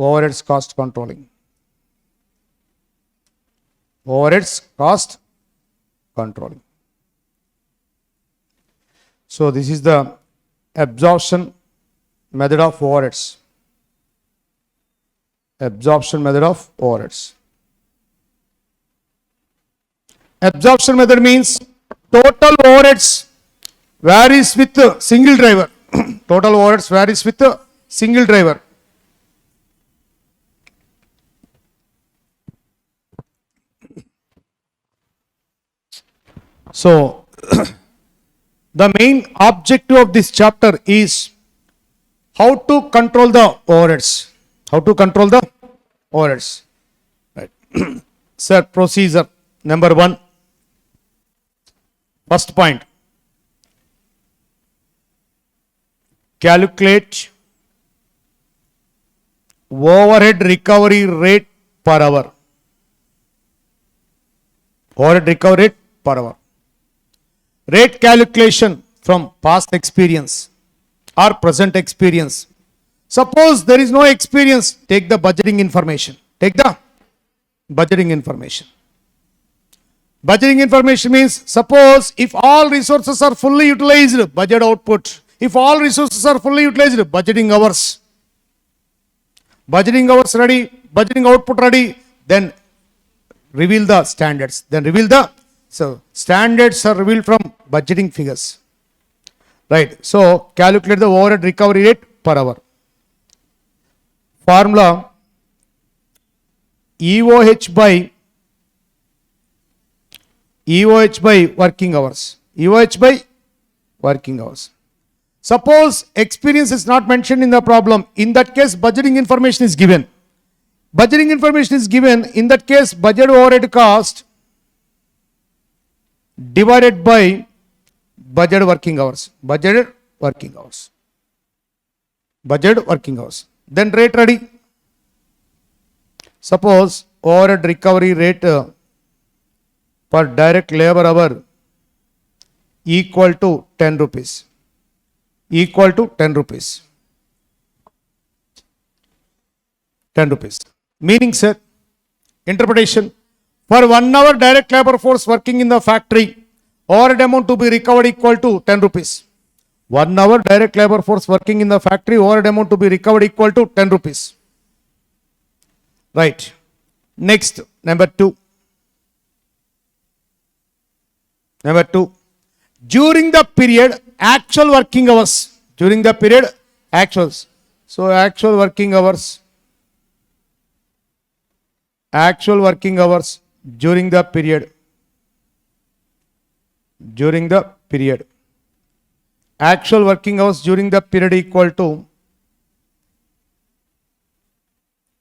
overheads cost controlling. Overheads cost controlling. So this is the absorption method of overheads. Absorption method of overheads. Absorption method means total overheads varies with a single driver. Total overheads varies with a single driver. So the main objective of this chapter is how to control the overheads. How to control the overheads. Right. Sir, procedure number 1. First point. Calculate overhead recovery rate per hour. Overhead recovery rate per hour. Rate calculation from past experience or present experience. Suppose there is no experience, take the budgeting information. Take the budgeting information. Budgeting information means, suppose if all resources are fully utilized, budget output. If all resources are fully utilized, budgeting hours. Budgeting hours ready, budgeting output ready, then reveal the standards. So standards are revealed from budgeting figures. Right. So calculate the overhead recovery rate per hour. Formula EOH by working hours. EOH by working hours. Suppose experience is not mentioned in the problem. In that case, budgeting information is given. Budgeting information is given. In that case, budget overhead cost divided by budget working hours. Budgeted working hours. Budget working hours. Then rate ready. Suppose overhead recovery rate per direct labor hour equal to 10 rupees. Equal to 10 rupees. 10 rupees. Meaning, sir, interpretation. For 1 hour direct labor force working in the factory, overhead amount to be recovered equal to 10 rupees. 1 hour direct labor force working in the factory, overhead amount to be recovered equal to 10 rupees. Right. Next, number 2. Number 2. During the period, actual working hours. During the period, actuals. So, actual working hours. Actual working hours during the period. During the period. Actual working hours during the period equal to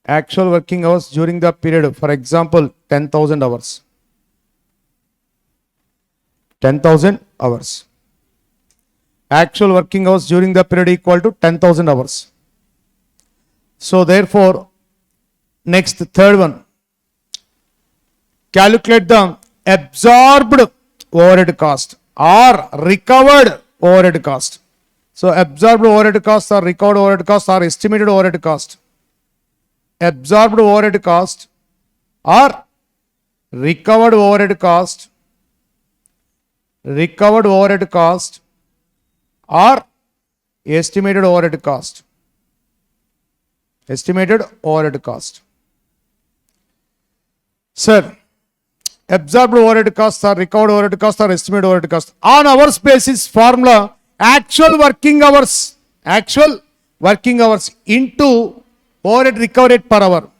actual working hours during the period. For example, 10,000 hours. 10,000 hours. Actual working hours during the period equal to 10,000 hours. So therefore, next third one. Calculate the absorbed overhead cost or recovered overhead cost. So absorbed overhead cost or recovered overhead cost or estimated overhead cost. Absorbed overhead cost or recovered overhead cost. Recovered overhead cost or estimated overhead cost. Estimated overhead cost. Sir, absorbed overhead cost or recovered overhead cost or estimated overhead cost. On hours basis formula, actual working hours into overhead recovery rate per hour.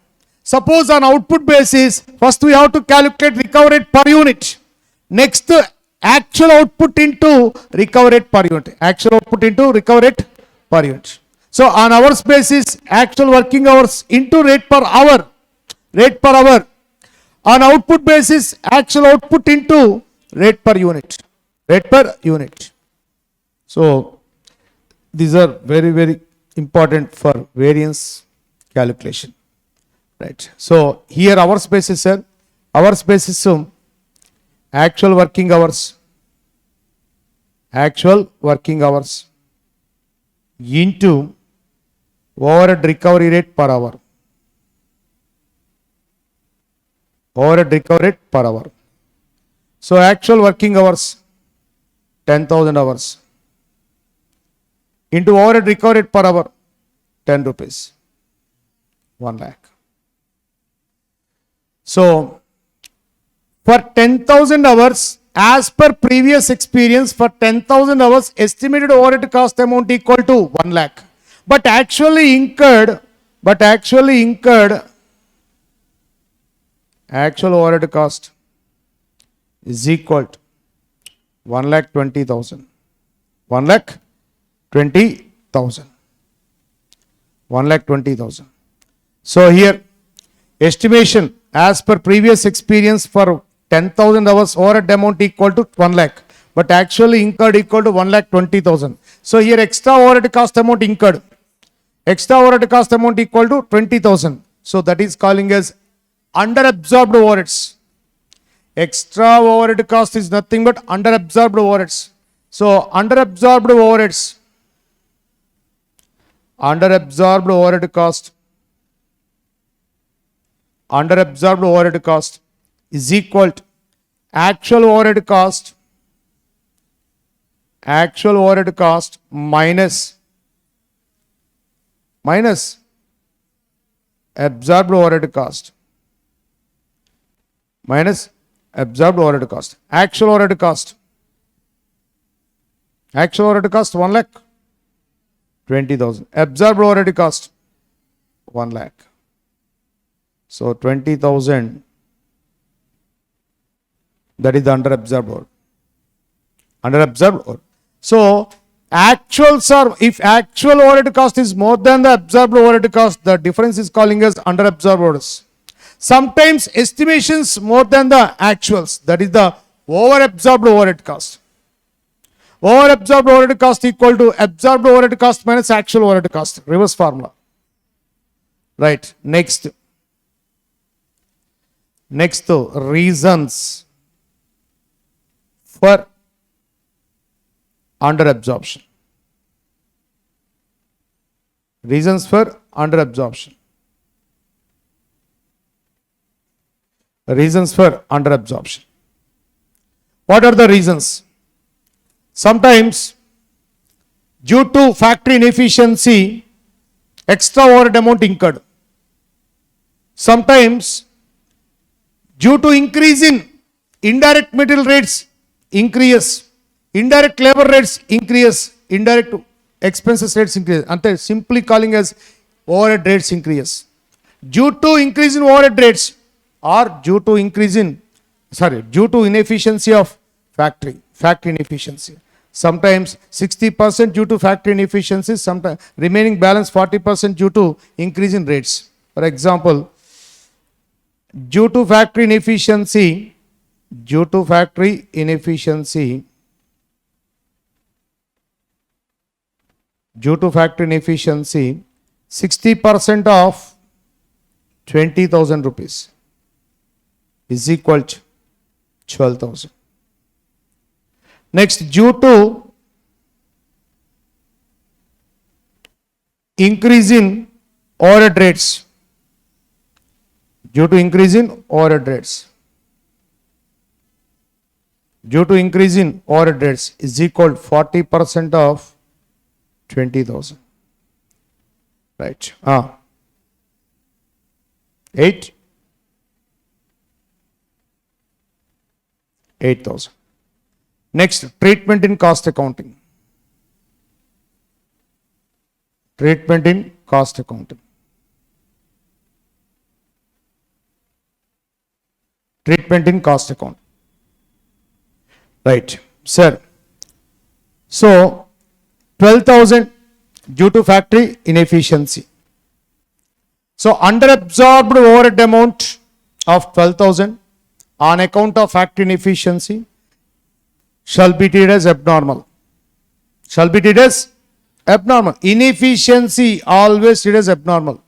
Suppose on output basis, first we have to calculate recovery rate per unit. Next, actual output into recovery rate per unit. Actual output into recovery rate per unit. So on hours basis, actual working hours into rate per hour. Rate per hour. On output basis, actual output into rate per unit. Rate per unit. So these are very, very important for variance calculation. Right. So here hours basis, sir. Hours basis, actual working hours. Actual working hours into overhead recovery rate per hour. overhead recovered per hour. So actual working hours 10,000 hours into overhead recovered per hour 10 rupees, 1 lakh. So for 10,000 hours, as per previous experience, for 10,000 hours, estimated overhead cost amount equal to 1 lakh. But actually incurred actual overhead cost is equal to 1,20,000. 1,20,000. 1,20,000. So here estimation as per previous experience for 10,000 hours overhead amount equal to 1 lakh, but actually incurred equal to 1,20,000. So here extra overhead cost amount incurred. Extra overhead cost amount equal to 20,000. So that is calling as under absorbed overheads. Extra overhead cost is nothing but under absorbed overheads. So under absorbed overhead cost is equal to actual overhead cost minus absorbed overhead cost minus absorbed overhead cost. Actual overhead cost 1,20,000. Absorbed overhead cost 1 lakh. So 20,000, that is the under absorbed overhead. So if actual overhead cost is more than the absorbed overhead cost, the difference is calling as under absorbed overheads. Sometimes estimations more than the actuals, that is the over absorbed overhead cost. Over absorbed overhead cost equal to absorbed overhead cost minus actual overhead cost. Reverse formula. Right. Next, reasons for under absorption. Reasons for under absorption. Reasons for under absorption. What are the reasons? Sometimes due to factory inefficiency, extra overhead amount incurred. Sometimes due to increase in indirect material rates increase, indirect labor rates increase, indirect expenses rates increase. Ante simply calling as overhead rates increase. Due to increase in overhead rates or due to inefficiency of factory inefficiency. Sometimes 60% due to factory inefficiency, sometimes remaining balance 40% due to increase in rates. For example, due to factory inefficiency, 60% of 20,000 rupees is equal to 12,000. Next, due to increase in overhead rates, due to increase in overhead rates is equal to 40% of 20,000. Right. 8,000. Next, treatment in cost accounting. Treatment in cost accounting. Treatment in cost account. Right, sir. So 12,000 due to factory inefficiency. So under absorbed overhead amount of 12,000 on account of factory inefficiency shall be treated as abnormal. Shall be treated as abnormal. Inefficiency always treated as abnormal,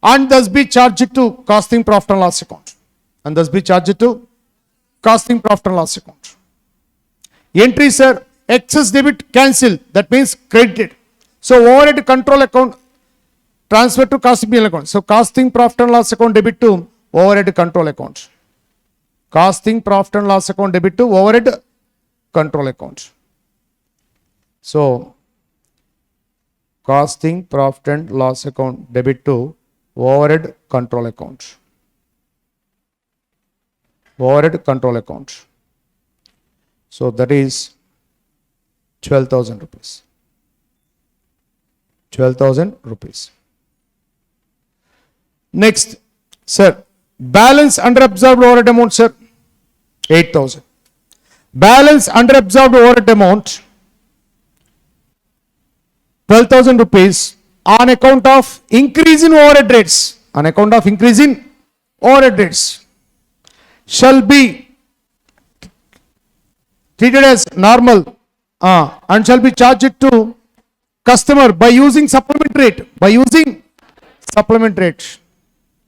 and thus be charged to costing profit and loss account. And thus be charged to costing profit and loss account. Entry, sir, excess debit cancel, that means credited. So overhead control account transfer to costing P&L account. So costing profit and loss account debit to overhead control account. Costing, profit and loss account debit to overhead control account. So costing, profit and loss account debit to overhead control account. Overhead control account. So that is 12,000 rupees. 12,000 rupees. Next, sir, balance under absorbed overhead amount, sir, 8,000. Balance under absorbed overhead amount 12,000 rupees on account of increase in overhead rates. On account of increase in overhead rates shall be treated as normal and shall be charged to customer by using supplement rate. By using supplement rate.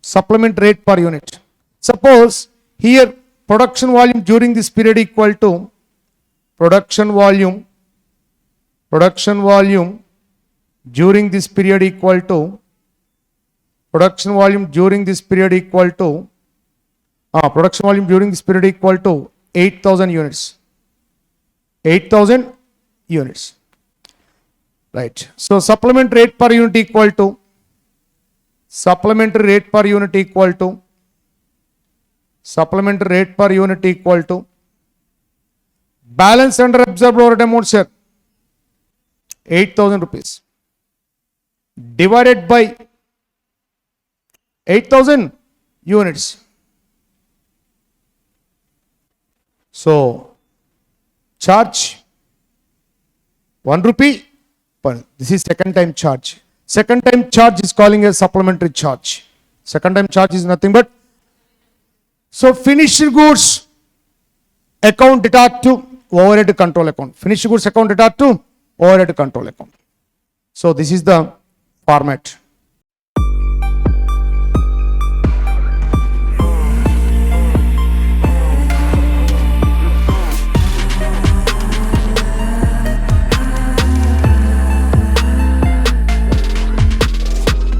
Supplement rate per unit. Suppose here production volume during this period equal to production volume during this period equal to production volume during this period equal to 8,000 units. 8,000 units. Right. So supplement rate per unit equal to supplementary rate per unit equal to balance under absorbed overhead amount, sir, 8,000 rupees divided by 8,000 units. So charge 1 rupee per. This is second time charge. Second time charge is calling a supplementary charge. Second time charge is nothing but. So finished goods account deduct to overhead control account. Finished goods account deduct to overhead control account. So this is the format.